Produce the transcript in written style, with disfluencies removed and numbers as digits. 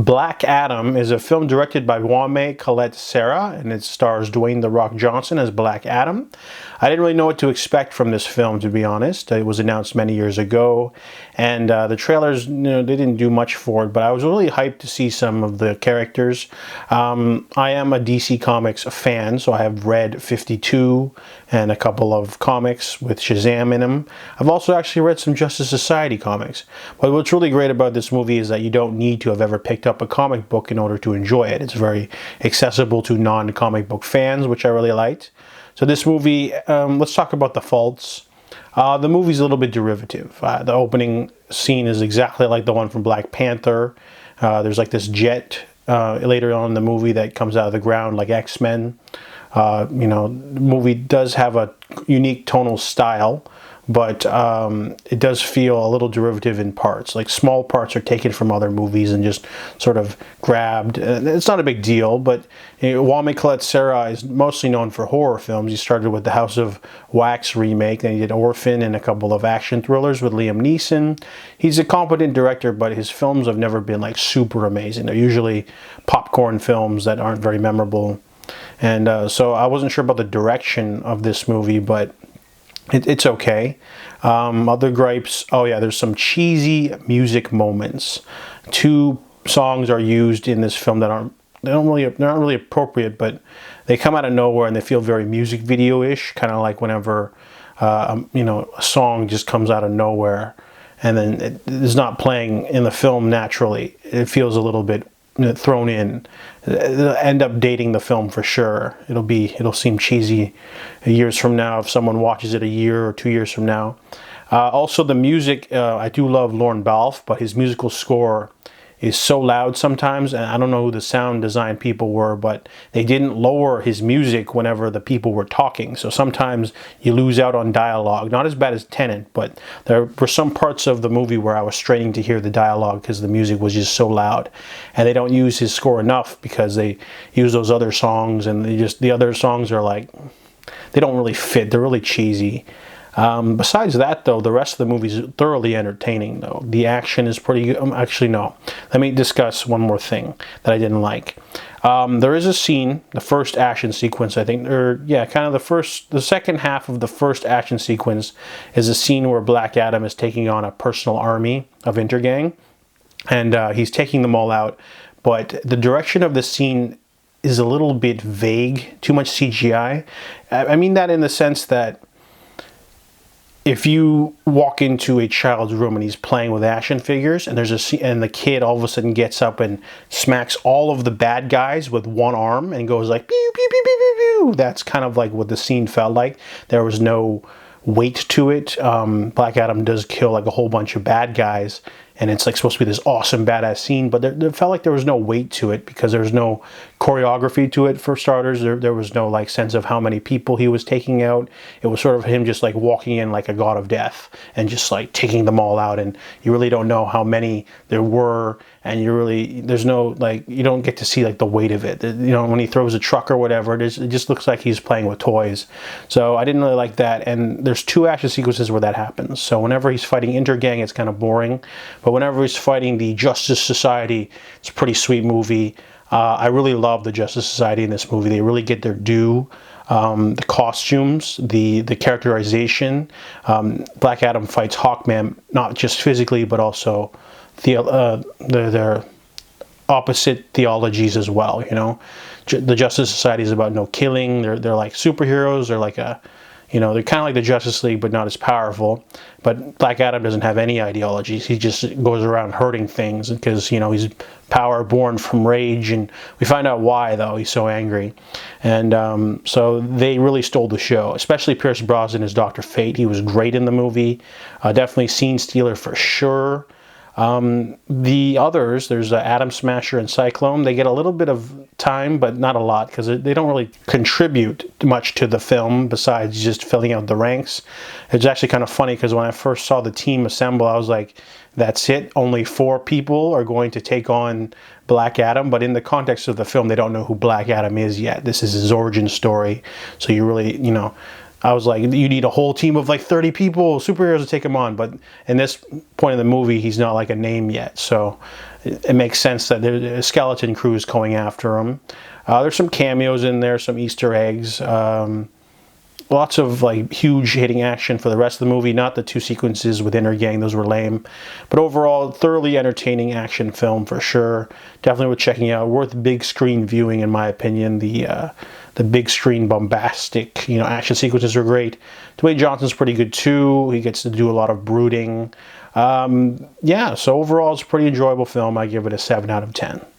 Black Adam is a film directed by Kwame Colette-Serra, and it stars Dwayne "The Rock" Johnson as Black Adam. I didn't really know what to expect from this film, to be honest. It was announced many years ago, and the trailers, they didn't do much for it, but I was really hyped to see some of the characters. I am a DC Comics fan, so I have read 52 and a couple of comics with Shazam in them. I've also actually read some Justice Society comics. But what's really great about this movie is that you don't need to have ever picked up a comic book in order to enjoy it. It's very accessible to non-comic book fans, which I really liked. So this movie, let's talk about the faults. The movie's a little bit derivative. The opening scene is exactly like the one from Black Panther. There's like this jet later on in the movie that comes out of the ground like X-Men. The movie does have a unique tonal style, but it does feel a little derivative in parts. Like small parts are taken from other movies and just sort of grabbed. It's not a big deal, but Kwame Colette-Serra is mostly known for horror films. He started with the House of Wax remake, then he did Orphan and a couple of action thrillers with Liam Neeson. He's a competent director, but his films have never been like super amazing. They're usually popcorn films that aren't very memorable. And so I wasn't sure about the direction of this movie, but it's okay. Other gripes, oh yeah, there's some cheesy music moments. 2 songs are used in this film that they're not really appropriate, but they come out of nowhere and they feel very music video-ish, kind of like whenever a song just comes out of nowhere and then it is not playing in the film naturally. It feels a little bit thrown in. It'll end up dating the film for sure. It'll seem cheesy years from now if someone watches it a year or 2 years from now. Also the music, I do love Lorne Balfe, but his musical score is so loud sometimes, and I don't know who the sound design people were, but they didn't lower his music whenever the people were talking. So sometimes you lose out on dialogue. Not as bad as Tenet, but there were some parts of the movie where I was straining to hear the dialogue because the music was just so loud. And they don't use his score enough because they use those other songs, and the other songs are like, they don't really fit. They're really cheesy. Besides that, though, the rest of the movie is thoroughly entertaining, though. The action is pretty good. Actually, no. Let me discuss one more thing that I didn't like. There is a scene, the first action sequence, I think, the second half of the first action sequence is a scene where Black Adam is taking on a personal army of Intergang, and he's taking them all out, but the direction of the scene is a little bit vague, too much CGI. I mean that in the sense that if you walk into a child's room and he's playing with action figures, and and the kid all of a sudden gets up and smacks all of the bad guys with one arm and goes like pew pew pew pew pew pew, that's kind of like what the scene felt like. There was no weight to it. Black Adam does kill like a whole bunch of bad guys, and it's like supposed to be this awesome badass scene, but there felt like there was no weight to it because there was no choreography to it, for starters. There was no like sense of how many people he was taking out. It was sort of him just like walking in like a god of death and just like taking them all out, and you really don't know how many there were, and there's no like, you don't get to see like the weight of it. When he throws a truck or whatever, it just looks like he's playing with toys. So I didn't really like that, and there's 2 action sequences where that happens. So whenever he's fighting Intergang, it's kind of boring. But whenever he's fighting the Justice Society, it's a pretty sweet movie. I really love the Justice Society in this movie. They really get their due. The costumes, the characterization. Black Adam fights Hawkman, not just physically, but also their opposite theologies as well. The Justice Society is about no killing. They're like superheroes. They're like they're kind of like the Justice League, but not as powerful. But Black Adam doesn't have any ideologies. He just goes around hurting things because, he's power born from rage. And we find out why, though. He's so angry. And so they really stole the show, especially Pierce Brosnan as Dr. Fate. He was great in the movie. Definitely scene stealer for sure. The others, there's Atom Smasher and Cyclone. They get a little bit of time, but not a lot, because they don't really contribute much to the film besides just filling out the ranks. It's actually kind of funny because when I first saw the team assemble, I was like, that's it? Only 4 people are going to take on Black Adam? But in the context of the film, they don't know who Black Adam is yet. This is his origin story. So you really, I was like, you need a whole team of like 30 people, superheroes to take him on. But in this point in the movie, he's not like a name yet. So it makes sense that there's a skeleton crew is going after him. There's some cameos in there, some Easter eggs. Lots of like huge hitting action for the rest of the movie. Not the two sequences with Inner Gang; those were lame. But overall, thoroughly entertaining action film for sure. Definitely worth checking out. Worth big screen viewing, in my opinion. The big screen bombastic, action sequences are great. Dwayne Johnson's pretty good too. He gets to do a lot of brooding. Yeah, so overall, it's a pretty enjoyable film. I give it a 7 out of 10.